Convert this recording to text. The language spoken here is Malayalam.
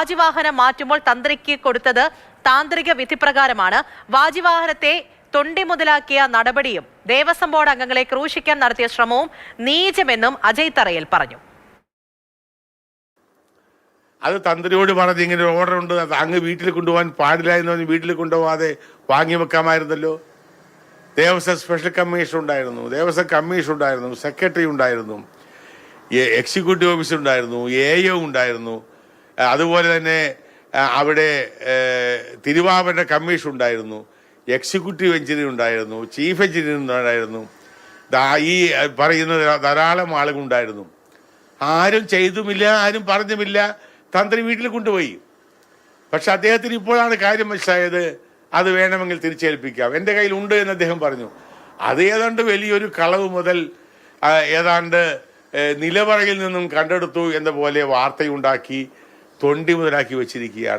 വാജിവാഹനം മാറ്റുമ്പോൾ തന്ത്രിക്ക് കൊടുത്തത് താന്ത്രിക വിധിപ്രകാരമാണ്. വാജിവാഹനത്തെ തൊണ്ടി മുതലാക്കിയ നടപടിയും ദേവസ്വം ബോർഡ് അംഗങ്ങളെ ക്രൂശിക്കാൻ നടത്തിയ ശ്രമവും നീചമെന്നും അജയ് തറയിൽ പറഞ്ഞു. അത് തന്ത്രിയോട് പറഞ്ഞ് ഇങ്ങനെ ഒരു ഓർഡർ ഉണ്ട്, അങ്ങ് വീട്ടിൽ കൊണ്ടുപോകാൻ പാടില്ല എന്ന് പറഞ്ഞ് വീട്ടിൽ കൊണ്ടുപോകാതെ വാങ്ങി വെക്കാമായിരുന്നല്ലോ. ദേവസ്വം സ്പെഷ്യൽ കമ്മീഷൻ ഉണ്ടായിരുന്നു, ദേവസ്വം കമ്മീഷൻ ഉണ്ടായിരുന്നു, സെക്രട്ടറി ഉണ്ടായിരുന്നു, എക്സിക്യൂട്ടീവ് ഓഫീസർ ഉണ്ടായിരുന്നു, AO ഉണ്ടായിരുന്നു, അതുപോലെ തന്നെ അവിടെ തിരുവാഭരണ കമ്മീഷൻ ഉണ്ടായിരുന്നു, എക്സിക്യൂട്ടീവ് എഞ്ചിനീയർ ഉണ്ടായിരുന്നു, ചീഫ് എഞ്ചിനീയർ ഉണ്ടായിരുന്നു, ഈ പറയുന്ന ധാരാളം ആളുകളുണ്ടായിരുന്നു. ആരും ചെയ്തുമില്ല, ആരും പറഞ്ഞുമില്ല. തന്ത്രി വീട്ടിൽ കൊണ്ടുപോയി. പക്ഷെ അദ്ദേഹത്തിന് ഇപ്പോഴാണ് കാര്യം മനസ്സിലായത്, അത് വേണമെങ്കിൽ തിരിച്ചേൽപ്പിക്കാം, എൻ്റെ കയ്യിലുണ്ട് എന്ന് അദ്ദേഹം പറഞ്ഞു. അത് ഏതാണ്ട് വലിയൊരു കളവ് മുതൽ ഏതാണ്ട് നിലവറയിൽ നിന്നും കണ്ടെടുത്തു എന്ന പോലെ വാർത്തയുണ്ടാക്കി തൊണ്ടി മുതലാക്കി വെച്ചിരിക്കുകയാണ്.